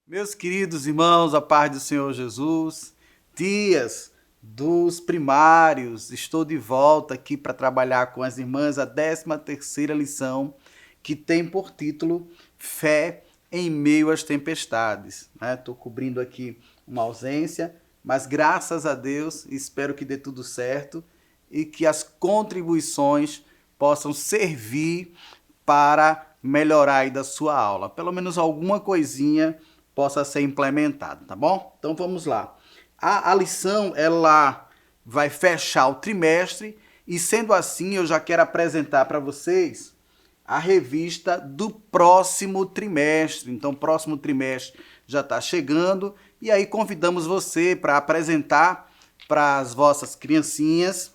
Meus queridos irmãos, a paz do Senhor Jesus, dias dos primários, estou de volta aqui para trabalhar com as irmãs a 13ª lição, que tem por título Fé em meio às tempestades. Estou cobrindo aqui uma ausência, mas graças a Deus espero que dê tudo certo e que as contribuições possam servir para melhorar aí da sua aula. Pelo menos alguma coisinha possa ser implementada, tá bom? Então vamos lá. A lição, ela vai fechar o trimestre e sendo assim, eu já quero apresentar para vocês a revista do próximo trimestre. Então, próximo trimestre já está chegando e aí convidamos você para apresentar para as vossas criancinhas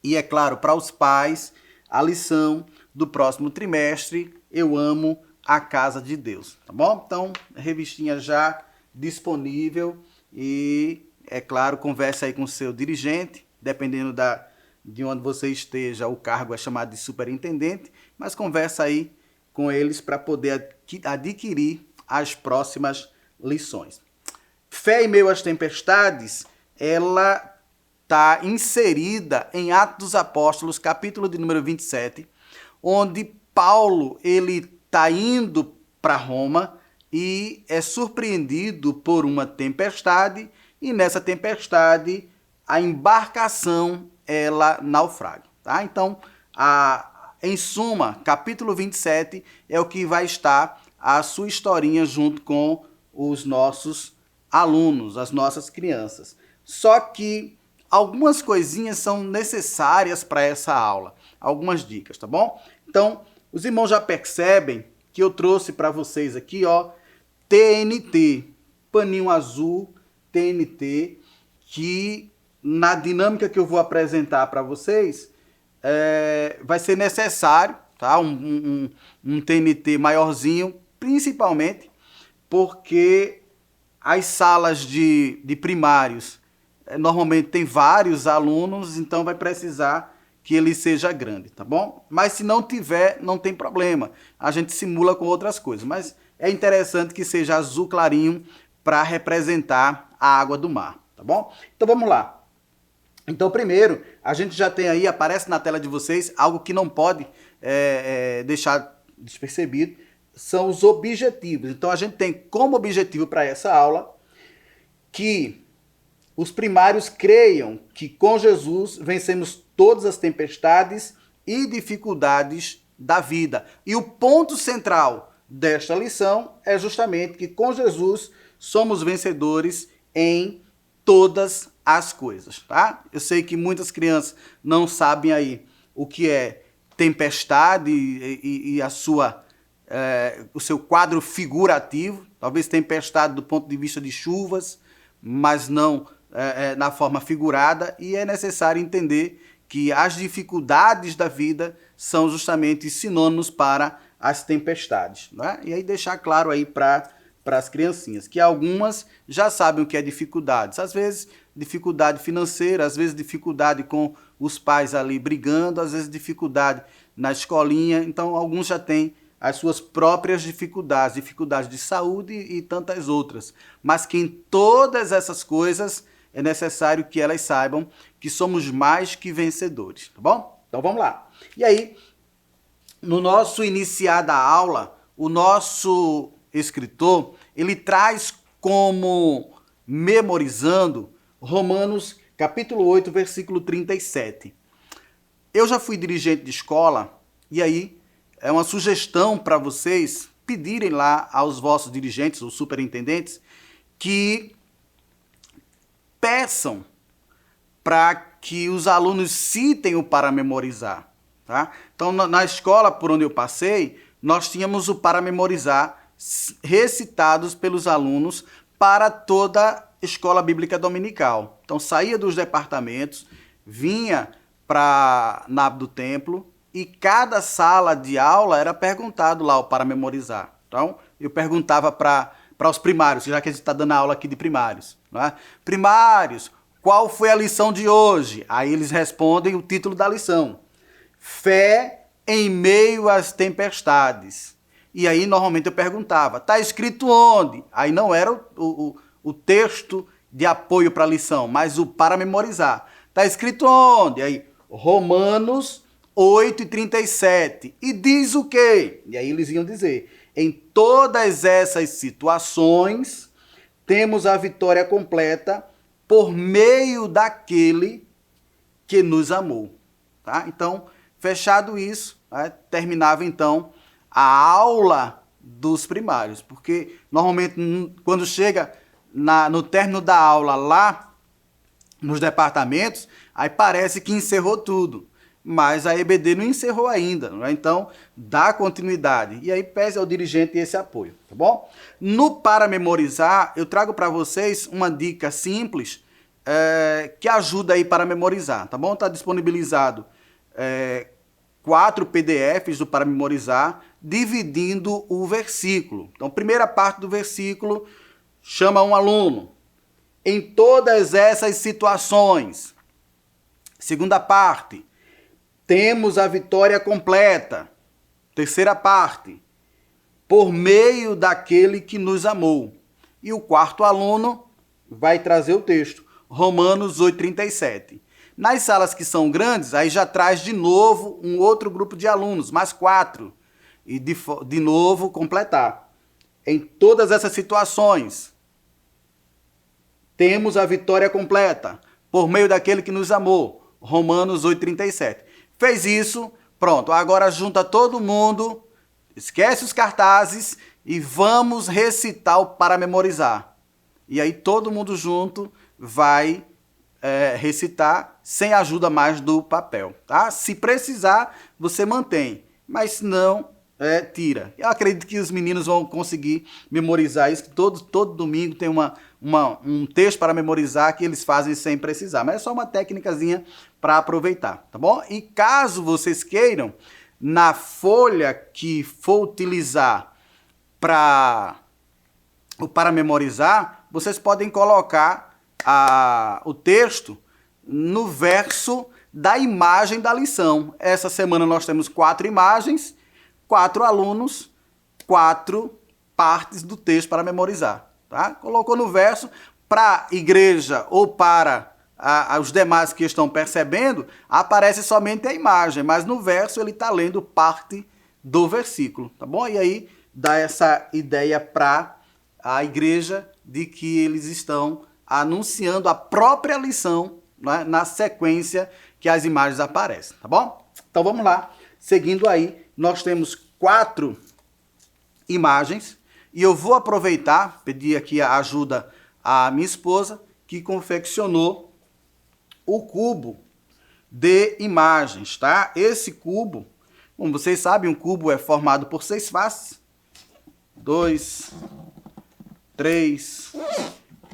e, é claro, para os pais, a lição do próximo trimestre, Eu Amo a Casa de Deus, tá bom? Então, revistinha já disponível e, é claro, converse aí com o seu dirigente, dependendo de onde você esteja, o cargo é chamado de superintendente, mas conversa aí com eles para poder adquirir as próximas lições. Fé em meio às tempestades, ela está inserida em Atos dos Apóstolos, capítulo de número 27, onde Paulo ele está indo para Roma e é surpreendido por uma tempestade e nessa tempestade a embarcação ela naufraga. Tá? Então, em suma, capítulo 27 é o que vai estar a sua historinha junto com os nossos alunos, as nossas crianças. Só que algumas coisinhas são necessárias para essa aula, algumas dicas, tá bom? Então, os irmãos já percebem que eu trouxe para vocês aqui, ó, TNT, paninho azul, TNT, que na dinâmica que eu vou apresentar para vocês, vai ser necessário, tá? Um TNT maiorzinho, principalmente porque as salas de primários normalmente tem vários alunos, então vai precisar que ele seja grande, tá bom? Mas se não tiver, não tem problema. A gente simula com outras coisas, mas é interessante que seja azul clarinho para representar a água do mar, tá bom? Então vamos lá. Então primeiro, a gente já tem aí, aparece na tela de vocês, algo que não pode deixar despercebido, são os objetivos. Então a gente tem como objetivo para essa aula que os primários creiam que com Jesus vencemos todas as tempestades e dificuldades da vida. E o ponto central desta lição é justamente que com Jesus somos vencedores em todas as coisas, tá? Eu sei que muitas crianças não sabem aí o que é tempestade e o seu quadro figurativo, talvez tempestade do ponto de vista de chuvas, mas não na forma figurada, e é necessário entender que as dificuldades da vida são justamente sinônimos para as tempestades, né? E aí deixar claro aí para as criancinhas que algumas já sabem o que é dificuldades, às vezes dificuldade financeira, às vezes dificuldade com os pais ali brigando, às vezes dificuldade na escolinha, então alguns já têm as suas próprias dificuldades, dificuldades de saúde e tantas outras, mas que em todas essas coisas é necessário que elas saibam que somos mais que vencedores, tá bom? Então vamos lá. E aí, no nosso iniciar da aula, o nosso escritor, ele traz como memorizando Romanos capítulo 8, versículo 37. Eu já fui dirigente de escola e aí é uma sugestão para vocês pedirem lá aos vossos dirigentes ou superintendentes que peçam para que os alunos citem o para memorizar. Tá? Então, na escola por onde eu passei, nós tínhamos o para memorizar recitados pelos alunos para toda a escola bíblica dominical. Então, saía dos departamentos, vinha para a nave do templo e cada sala de aula era perguntado lá o para memorizar. Então, eu perguntava para os primários, já que a gente está dando aula aqui de primários. Né? Primários, qual foi a lição de hoje? Aí eles respondem o título da lição. Fé em meio às tempestades. E aí, normalmente, eu perguntava, está escrito onde? Aí não era o texto de apoio para a lição, mas o para memorizar. Está escrito onde? Aí, Romanos 8:37. E diz o quê? E aí eles iam dizer, em todas essas situações, temos a vitória completa por meio daquele que nos amou. Tá? Então, fechado isso, né, terminava então a aula dos primários, porque normalmente quando chega no término da aula lá nos departamentos, aí parece que encerrou tudo, mas a EBD não encerrou ainda, não é? Então dá continuidade e aí pese ao dirigente esse apoio, tá bom? No para memorizar, eu trago para vocês uma dica simples que ajuda aí para memorizar, tá bom? Está disponibilizado 4 PDFs do para memorizar, dividindo o versículo. Então, primeira parte do versículo chama um aluno. Em todas essas situações. Segunda parte, temos a vitória completa. Terceira parte, por meio daquele que nos amou. E o quarto aluno vai trazer o texto, Romanos 8:37. Nas salas que são grandes, aí já traz de novo um outro grupo de alunos, mais 4. E de novo completar. Em todas essas situações, temos a vitória completa, por meio daquele que nos amou. Romanos 8:37. Fez isso, pronto. Agora junta todo mundo, esquece os cartazes e vamos recitar o para memorizar. E aí todo mundo junto vai recitar sem ajuda mais do papel, tá? Se precisar, você mantém, mas se não, tira. Eu acredito que os meninos vão conseguir memorizar isso, que todo domingo tem um texto para memorizar que eles fazem sem precisar, mas é só uma técnicazinha para aproveitar, tá bom? E caso vocês queiram, na folha que for utilizar para memorizar, vocês podem colocar o texto no verso da imagem da lição. Essa semana nós temos 4 imagens, 4 alunos, 4 partes do texto para memorizar. Tá? Colocou no verso, para a igreja ou para os demais que estão percebendo, aparece somente a imagem, mas no verso ele está lendo parte do versículo, tá bom? E aí dá essa ideia para a igreja de que eles estão anunciando a própria lição, né, na sequência que as imagens aparecem, tá bom? Então vamos lá, seguindo aí, nós temos 4 imagens e eu vou aproveitar, pedir aqui a ajuda à minha esposa, que confeccionou o cubo de imagens, tá? Esse cubo, como vocês sabem, um cubo é formado por 6 faces, 2, 3,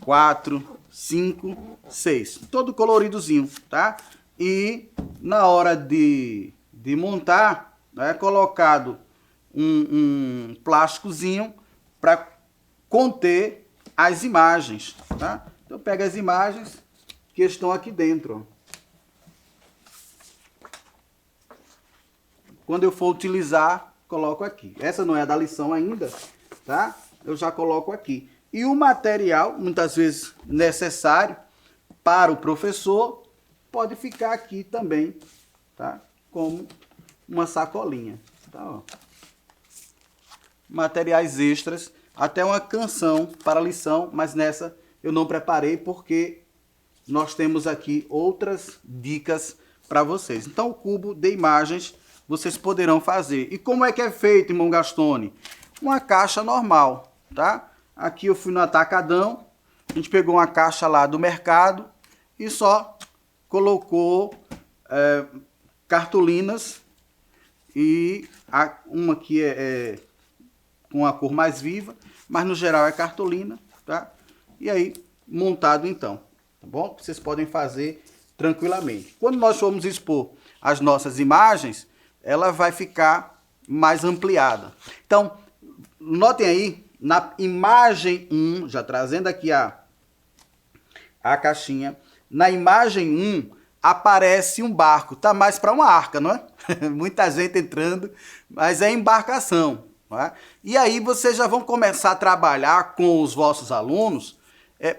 4, 5, 6. Todo coloridozinho, tá? E na hora de montar, é colocado um plásticozinho para conter as imagens, tá? Então pega as imagens que estão aqui dentro. Quando eu for utilizar, coloco aqui. Essa não é a da lição ainda, tá? Eu já coloco aqui. E o material, muitas vezes necessário para o professor, pode ficar aqui também, tá? Como uma sacolinha. Tá, ó. Materiais extras, até uma canção para a lição, mas nessa eu não preparei porque nós temos aqui outras dicas para vocês. Então o cubo de imagens vocês poderão fazer. E como é que é feito, irmão Gastone? Uma caixa normal, tá? Aqui eu fui no Atacadão, a gente pegou uma caixa lá do mercado e só colocou cartolinas e uma que é com a cor mais viva, mas no geral é cartolina, tá? E aí, montado então, tá bom? Vocês podem fazer tranquilamente. Quando nós formos expor as nossas imagens, ela vai ficar mais ampliada. Então, notem aí, na imagem 1, já trazendo aqui a caixinha, na imagem 1 aparece um barco, tá mais para uma arca, não é? Muita gente entrando, mas é embarcação. não é? E aí vocês já vão começar a trabalhar com os vossos alunos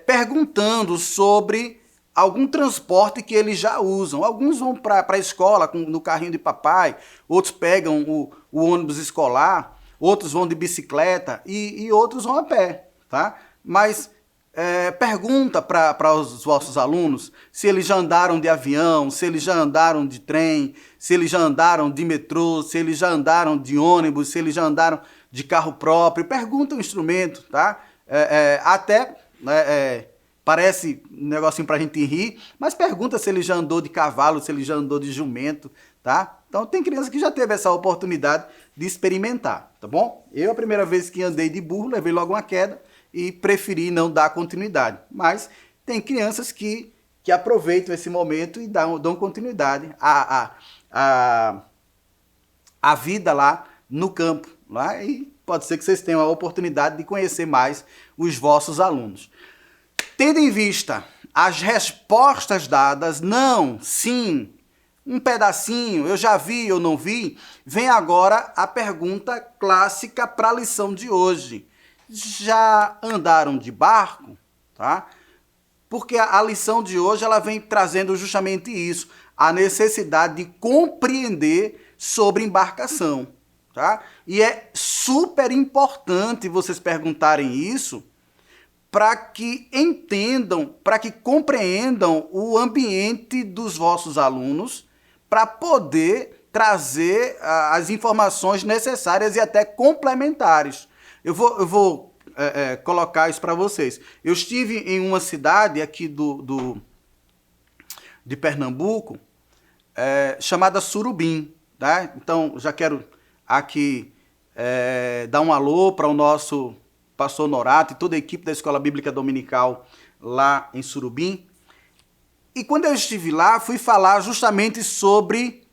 perguntando sobre algum transporte que eles já usam. Alguns vão para a escola no carrinho de papai, outros pegam o ônibus escolar, outros vão de bicicleta e outros vão a pé, tá? Mas pergunta para os vossos alunos se eles já andaram de avião, se eles já andaram de trem, se eles já andaram de metrô, se eles já andaram de ônibus, se eles já andaram de carro próprio. Pergunta o instrumento, tá? Até parece um negocinho pra gente rir, mas pergunta se ele já andou de cavalo, se ele já andou de jumento, tá? Então tem criança que já teve essa oportunidade de experimentar, tá bom? Eu, a primeira vez que andei de burro, levei logo uma queda e preferi não dar continuidade. Mas tem crianças que aproveitam esse momento e dão continuidade à vida lá no campo. Lá, e pode ser que vocês tenham a oportunidade de conhecer mais os vossos alunos. Tendo em vista as respostas dadas, não, sim, um pedacinho, eu já vi, eu não vi, vem agora a pergunta clássica para a lição de hoje. Já andaram de barco? Tá? Porque a lição de hoje ela vem trazendo justamente isso, a necessidade de compreender sobre embarcação. Tá? E é super importante vocês perguntarem isso para que entendam, para que compreendam o ambiente dos vossos alunos, para poder trazer as informações necessárias e até complementares. Eu vou colocar isso para vocês. Eu estive em uma cidade aqui de Pernambuco, chamada Surubim. Tá? Então, já quero aqui dar um alô para o nosso pastor Norato e toda a equipe da Escola Bíblica Dominical lá em Surubim. E quando eu estive lá, fui falar justamente sobre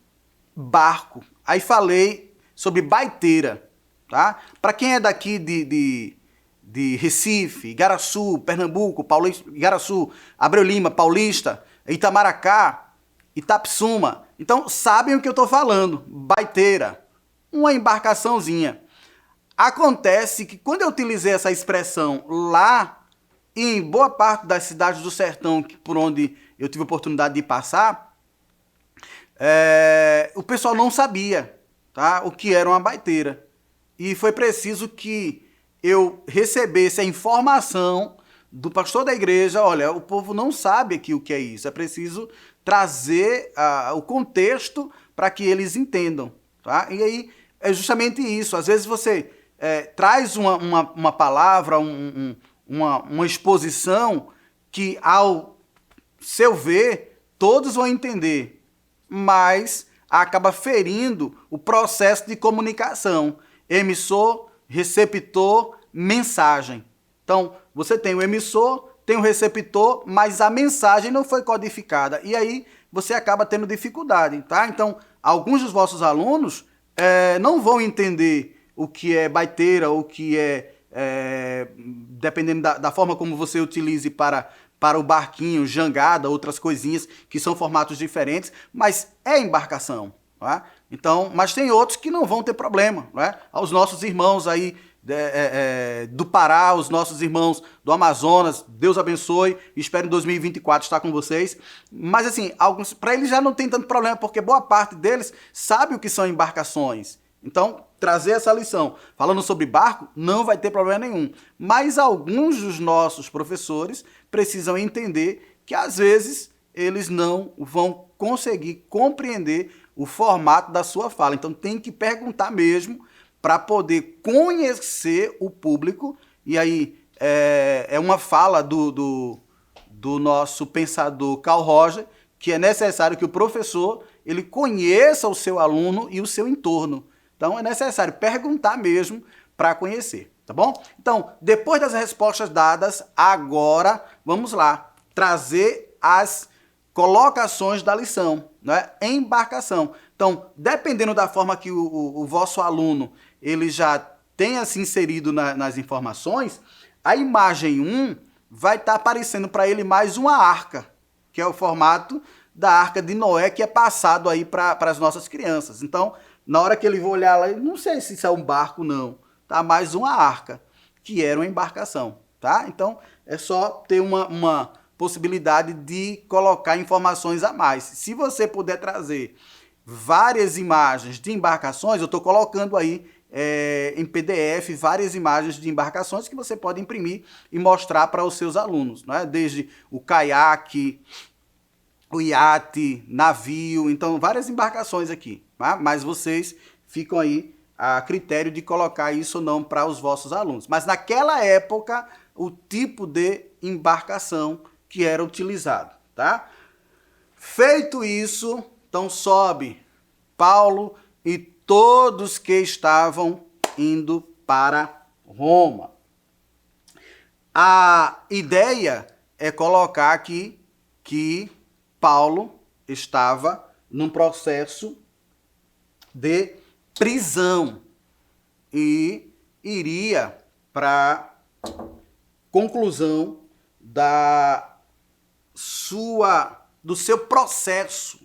barco. Aí falei sobre baiteira, tá? Para quem é daqui de Recife, Igaraçu, Pernambuco, Paulista, Igaraçu, Abreu Lima, Paulista, Itamaracá, Itapsuma, então sabem o que eu estou falando. Baiteira, uma embarcaçãozinha. Acontece que quando eu utilizei essa expressão lá, em boa parte das cidades do sertão por onde eu tive a oportunidade de passar, o pessoal não sabia, tá, o que era uma baiteira. E foi preciso que eu recebesse a informação do pastor da igreja: olha, o povo não sabe aqui o que é isso, é preciso trazer o contexto para que eles entendam. Tá? E aí é justamente isso, às vezes você traz uma palavra, uma exposição que, ao seu ver, todos vão entender, mas acaba ferindo o processo de comunicação. Emissor, receptor, mensagem. Então, você tem o emissor, tem o receptor, mas a mensagem não foi codificada. E aí você acaba tendo dificuldade, tá? Então, alguns dos vossos alunos não vão entender o que é baiteira, o que dependendo da forma como você utilize para o barquinho, jangada, outras coisinhas que são formatos diferentes, mas é embarcação. Não é? Então, mas tem outros que não vão ter problema. Não é? Aos nossos irmãos aí do Pará, os nossos irmãos do Amazonas, Deus abençoe, espero em 2024 estar com vocês. Mas assim, para eles já não tem tanto problema, porque boa parte deles sabe o que são embarcações. Então, trazer essa lição falando sobre barco não vai ter problema nenhum. Mas alguns dos nossos professores precisam entender que às vezes eles não vão conseguir compreender o formato da sua fala. Então tem que perguntar mesmo para poder conhecer o público. E aí é uma fala do nosso pensador Carl Roger, que é necessário que o professor ele conheça o seu aluno e o seu entorno. Então é necessário perguntar mesmo para conhecer, tá bom? Então, depois das respostas dadas, agora vamos lá trazer as colocações da lição, né? Embarcação. Então, dependendo da forma que o vosso aluno ele já tenha se inserido nas informações, a imagem 1 vai estar aparecendo para ele mais uma arca, que é o formato da Arca de Noé, que é passado aí para as nossas crianças. Então, na hora que ele vai olhar lá, não sei se isso é um barco, não. tá? Mais uma arca, que era uma embarcação, tá? Então, é só ter uma possibilidade de colocar informações a mais. Se você puder trazer várias imagens de embarcações, eu estou colocando aí em PDF várias imagens de embarcações que você pode imprimir e mostrar para os seus alunos, né? Desde o caiaque, o iate, navio, então várias embarcações aqui, tá? Mas vocês ficam aí a critério de colocar isso ou não para os vossos alunos. Mas naquela época, o tipo de embarcação que era utilizado, tá? Feito isso, então sobe Paulo e todos que estavam indo para Roma. A ideia é colocar aqui que Paulo estava num processo de prisão e iria para conclusão do seu processo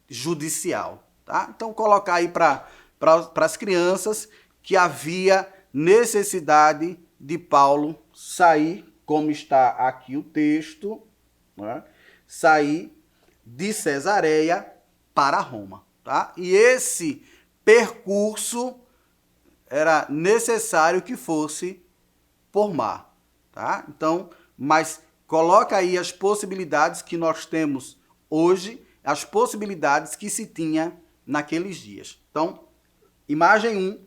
judicial, tá? Então colocar aí para as crianças que havia necessidade de Paulo sair, como está aqui o texto, né? Sair de Cesareia para Roma, tá? E esse percurso era necessário que fosse por mar, tá? Então, mas coloca aí as possibilidades que nós temos hoje, as possibilidades que se tinha naqueles dias. Então, imagem 1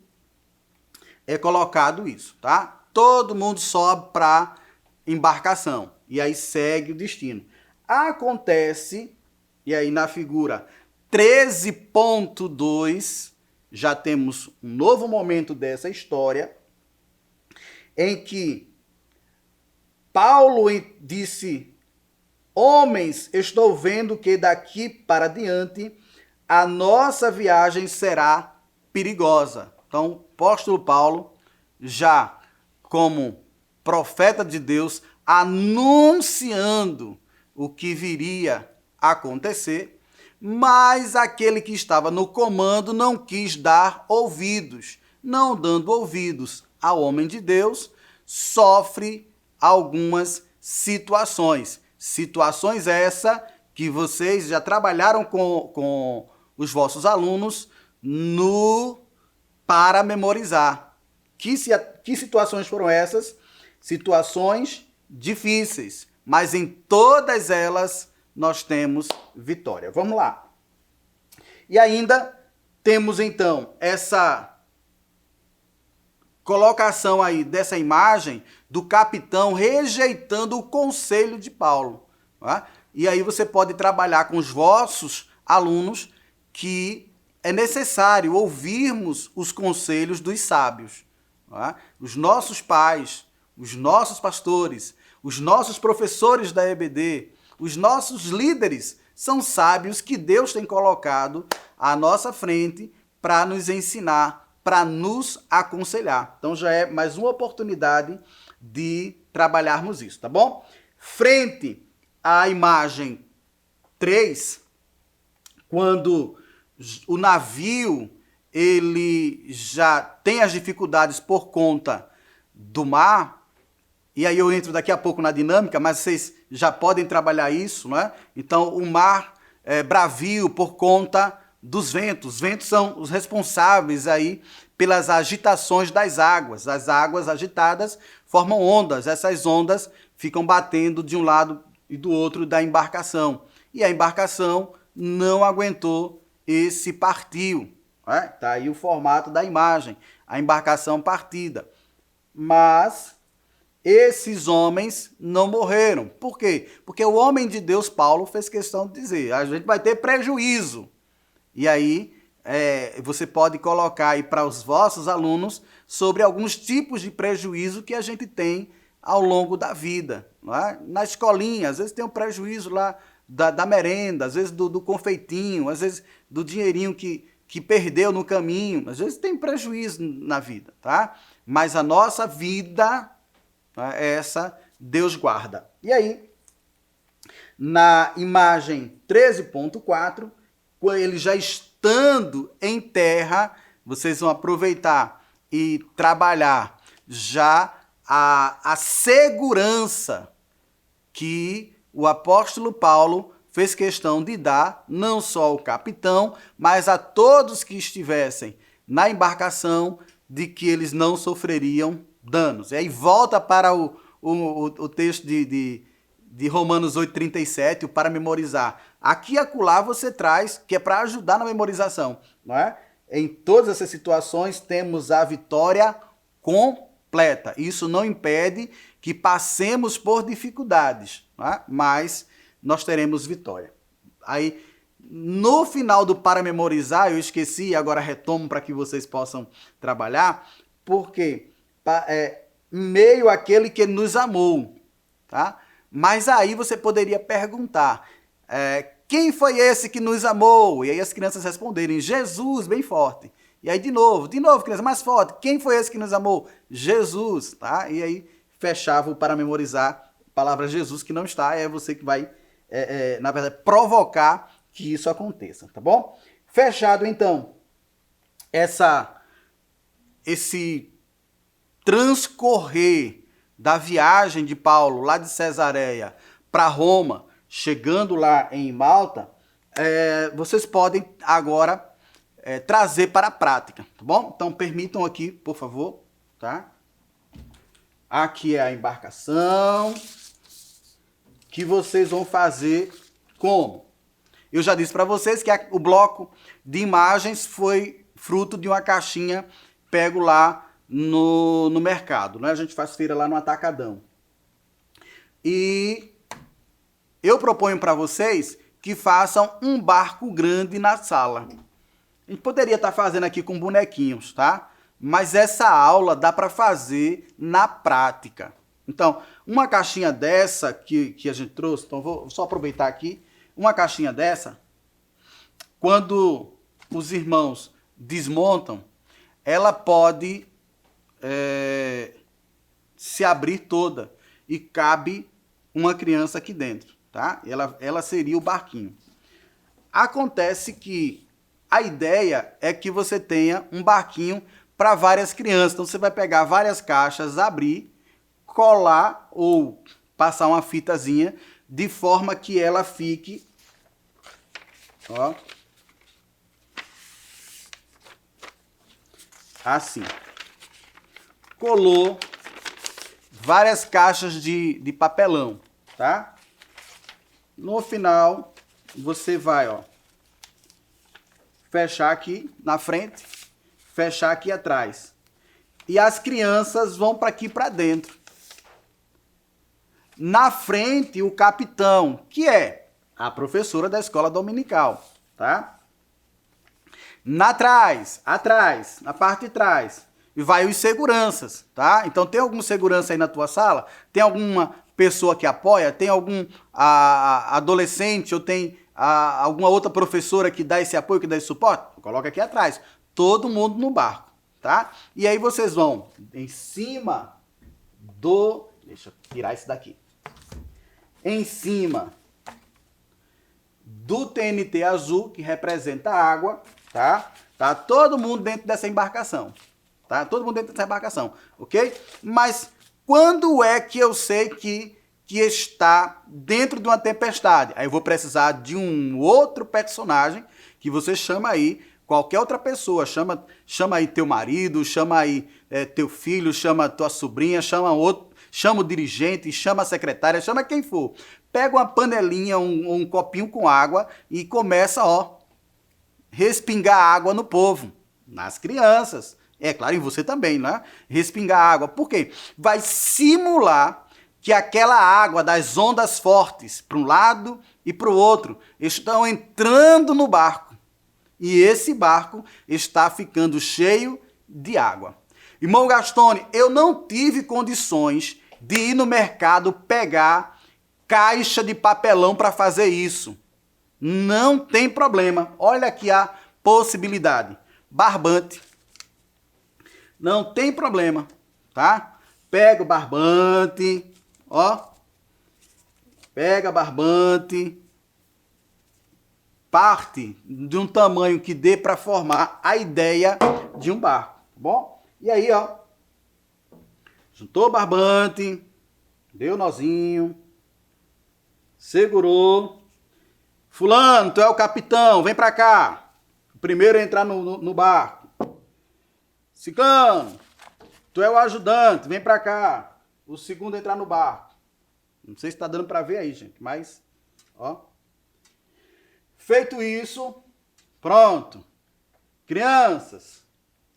é colocado isso, tá? Todo mundo sobe para embarcação e aí segue o destino. Acontece, e aí na figura 13.2, já temos um novo momento dessa história, em que Paulo disse: homens, estou vendo que daqui para diante a nossa viagem será perigosa. Então, o apóstolo Paulo, já como profeta de Deus, anunciando o que viria a acontecer, mas aquele que estava no comando não quis dar ouvidos. Não dando ouvidos ao homem de Deus, sofre algumas situações. Situações essa que vocês já trabalharam com os vossos alunos para memorizar. Que situações foram essas? Situações difíceis, mas em todas elas nós temos vitória. Vamos lá. E ainda temos então essa colocação aí dessa imagem do capitão rejeitando o conselho de Paulo. Tá? E aí você pode trabalhar com os vossos alunos que é necessário ouvirmos os conselhos dos sábios. Tá? Os nossos pais, os nossos pastores, os nossos professores da EBD, os nossos líderes são sábios que Deus tem colocado à nossa frente para nos ensinar, para nos aconselhar. Então já é mais uma oportunidade de trabalharmos isso, tá bom? Frente à imagem 3, quando o navio ele já tem as dificuldades por conta do mar, e aí eu entro daqui a pouco na dinâmica, mas vocês já podem trabalhar isso, não é? Então o mar é bravio por conta dos ventos. Os ventos são os responsáveis aí pelas agitações das águas. As águas agitadas formam ondas. Essas ondas ficam batendo de um lado e do outro da embarcação. E a embarcação não aguentou esse partiu. Tá aí o formato da imagem. A embarcação partida. Mas esses homens não morreram. Por quê? Porque o homem de Deus, Paulo, fez questão de dizer: a gente vai ter prejuízo. E aí você pode colocar aí para os vossos alunos sobre alguns tipos de prejuízo que a gente tem ao longo da vida. Não é? Na escolinha, às vezes tem um prejuízo lá da merenda, às vezes do confeitinho, às vezes do dinheirinho que perdeu no caminho. Às vezes tem prejuízo na vida, tá? Mas a nossa vida, essa Deus guarda. E aí, na imagem 13.4, ele já estando em terra, vocês vão aproveitar e trabalhar já a segurança que o apóstolo Paulo fez questão de dar, não só ao capitão, mas a todos que estivessem na embarcação, de que eles não sofreriam danos. E aí volta para o texto de Romanos 8,37, o para memorizar. Aqui e acolá você traz, que é para ajudar na memorização, não é? Em todas essas situações temos a vitória completa. Isso não impede que passemos por dificuldades, não é? Mas nós teremos vitória. Aí, no final do para memorizar, eu esqueci, agora retomo para que vocês possam trabalhar, porque meio àquele que nos amou, tá? Mas aí você poderia perguntar, quem foi esse que nos amou? E aí as crianças responderem, Jesus, bem forte. E aí de novo, criança, mais forte, quem foi esse que nos amou? Jesus, tá? E aí fechava o para memorizar a palavra Jesus, que não está, é você que vai, na verdade, provocar que isso aconteça, tá bom? Fechado, então, esse transcorrer da viagem de Paulo lá de Cesareia para Roma, chegando lá em Malta, vocês podem agora trazer para a prática, tá bom? Então permitam aqui, por favor, tá? Aqui é a embarcação que vocês vão fazer como? Eu já disse para vocês que o bloco de imagens foi fruto de uma caixinha pego lá no mercado, né? A gente faz feira lá no Atacadão. E eu proponho para vocês que façam um barco grande na sala. A gente poderia estar fazendo aqui com bonequinhos, tá? Mas essa aula dá para fazer na prática. Então, uma caixinha dessa que a gente trouxe, então vou só aproveitar aqui, uma caixinha dessa, quando os irmãos desmontam, ela pode se abrir toda e cabe uma criança aqui dentro, tá? Ela seria o barquinho. Acontece que a ideia é que você tenha um barquinho para várias crianças. Então você vai pegar várias caixas, abrir, colar ou passar uma fitazinha de forma que ela fique, ó, assim. Colou várias caixas de papelão, tá? No final, você vai, ó, fechar aqui na frente, fechar aqui atrás. E as crianças vão para aqui para dentro. Na frente, o capitão, que é a professora da escola dominical, tá? Atrás, na parte de trás, e vai os seguranças, tá? Então tem algum segurança aí na tua sala? Tem alguma pessoa que apoia? Tem algum adolescente ou tem alguma outra professora que dá esse apoio, que dá esse suporte? Coloca aqui atrás. Todo mundo no barco, tá? E aí vocês vão em cima do... Deixa eu tirar isso daqui. Em cima do TNT azul, que representa a água, tá? Tá todo mundo dentro dessa embarcação. Tá? Todo mundo dentro dessa embarcação, ok? Mas quando é que eu sei que está dentro de uma tempestade? Aí eu vou precisar de um outro personagem que você chama aí, qualquer outra pessoa, chama aí teu marido, chama aí teu filho, chama tua sobrinha, chama o dirigente, chama a secretária, chama quem for. Pega uma panelinha, um copinho com água e começa, ó, respingar água no povo, nas crianças. É claro, em você também, né? Respingar água. Por quê? Vai simular que aquela água das ondas fortes, para um lado e para o outro, estão entrando no barco. E esse barco está ficando cheio de água. Irmão Gastone, eu não tive condições de ir no mercado pegar caixa de papelão para fazer isso. Não tem problema. Olha aqui a possibilidade. Barbante. Não tem problema, tá? Pega o barbante, ó. Pega barbante. Parte de um tamanho que dê para formar a ideia de um barco, tá bom? E aí, ó, juntou o barbante, deu nozinho, segurou. Fulano, tu é o capitão, vem pra cá. O primeiro a entrar no barco. Ciclano, tu é o ajudante, vem pra cá. O segundo a entrar no barco. Não sei se tá dando pra ver aí, gente, mas, ó. Feito isso, pronto. Crianças,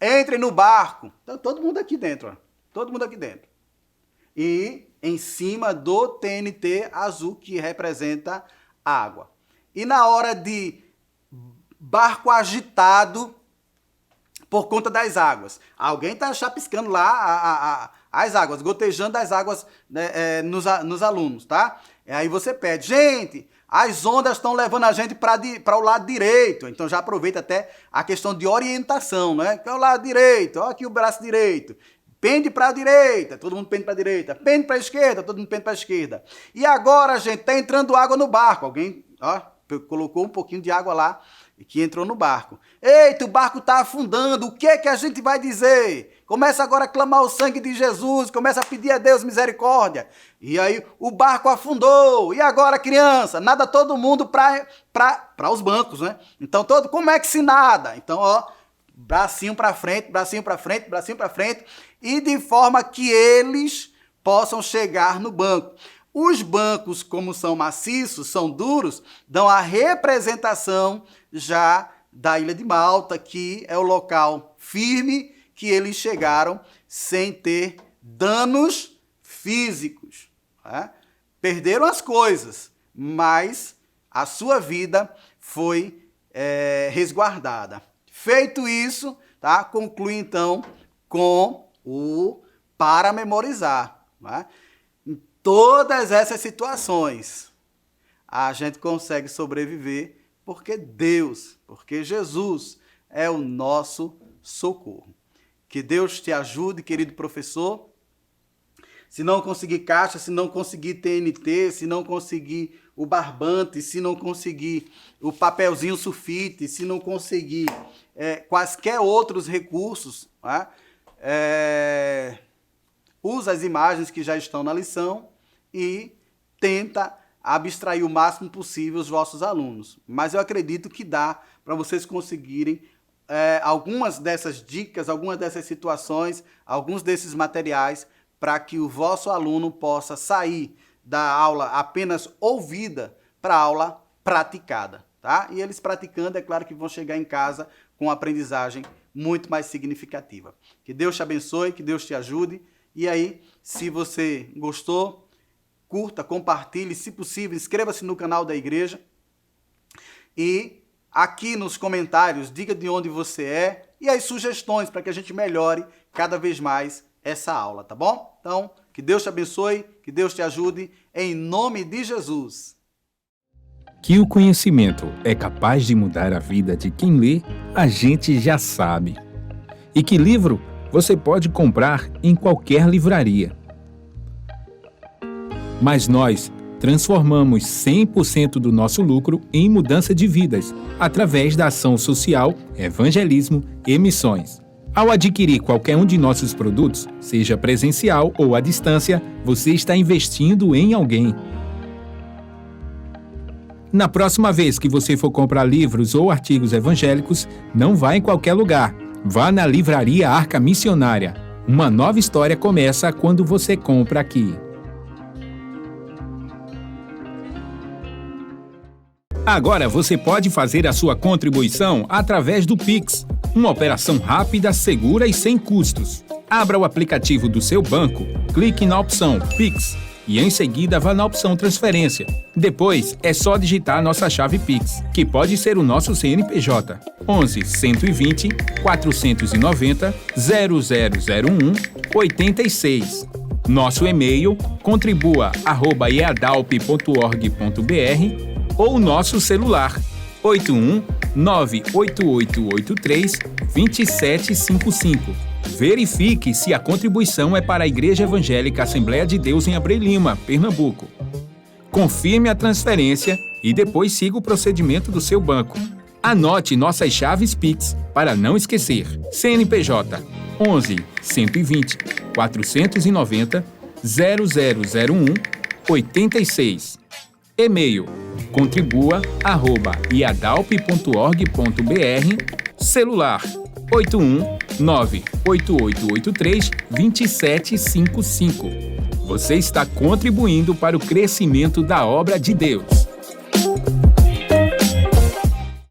entrem no barco. Então, todo mundo aqui dentro, ó. Todo mundo aqui dentro. E em cima do TNT azul, que representa água. E na hora de barco agitado por conta das águas, alguém está chapiscando lá as águas, gotejando as águas, né, nos alunos, tá? E aí você pede, gente, as ondas estão levando a gente para o lado direito. Então já aproveita até a questão de orientação, né? Que é o lado direito, ó, aqui o braço direito. Pende para a direita, todo mundo pende para a direita. Pende para a esquerda, todo mundo pende para a esquerda. E agora, gente, tá entrando água no barco. Alguém, ó, colocou um pouquinho de água lá que entrou no barco. Eita, o barco tá afundando. O que é que a gente vai dizer? Começa agora a clamar o sangue de Jesus, começa a pedir a Deus misericórdia. E aí o barco afundou. E agora, criança, nada todo mundo para os bancos, né? Então, como é que se nada? Então, ó, bracinho para frente, bracinho para frente, bracinho para frente, e de forma que eles possam chegar no banco. Os bancos, como são maciços, são duros, dão a representação já da Ilha de Malta, que é o local firme que eles chegaram sem ter danos físicos. Né? Perderam as coisas, mas a sua vida foi resguardada. Feito isso, tá? Conclui então com o para memorizar. Né? Em todas essas situações, a gente consegue sobreviver porque Jesus é o nosso socorro. Que Deus te ajude, querido professor. Se não conseguir caixa, se não conseguir TNT, se não conseguir o barbante, se não conseguir o papelzinho sulfite, se não conseguir quaisquer outros recursos, né? Usa as imagens que já estão na lição e tenta abstrair o máximo possível os vossos alunos. Mas eu acredito que dá para vocês conseguirem algumas dessas dicas, algumas dessas situações, alguns desses materiais, para que o vosso aluno possa sair da aula apenas ouvida para a aula praticada, tá? E eles praticando, é claro que vão chegar em casa com uma aprendizagem muito mais significativa. Que Deus te abençoe, que Deus te ajude. E aí, se você gostou, curta, compartilhe, se possível, inscreva-se no canal da igreja. E aqui nos comentários, diga de onde você é e as sugestões para que a gente melhore cada vez mais essa aula, tá bom? Então, que Deus te abençoe, que Deus te ajude, em nome de Jesus. Que o conhecimento é capaz de mudar a vida de quem lê, a gente já sabe. E que livro você pode comprar em qualquer livraria. Mas nós transformamos 100% do nosso lucro em mudança de vidas, através da ação social, evangelismo e missões. Ao adquirir qualquer um de nossos produtos, seja presencial ou à distância, você está investindo em alguém. Na próxima vez que você for comprar livros ou artigos evangélicos, não vá em qualquer lugar. Vá na Livraria Arca Missionária. Uma nova história começa quando você compra aqui. Agora você pode fazer a sua contribuição através do Pix. Uma operação rápida, segura e sem custos. Abra o aplicativo do seu banco, clique na opção Pix e em seguida vá na opção Transferência. Depois é só digitar nossa chave Pix, que pode ser o nosso CNPJ 11 120 490 0001 86. Nosso e-mail contribua@eadalp.org.br ou nosso celular 81 98883 2755. Verifique se a contribuição é para a Igreja Evangélica Assembleia de Deus em Abreu Lima, Pernambuco. Confirme a transferência e depois siga o procedimento do seu banco. Anote nossas chaves Pix para não esquecer. CNPJ 11 120 490 0001 86. E-mail contribua@iadalp.org.br. Celular 81 98883 2755. Você está contribuindo para o crescimento da obra de Deus.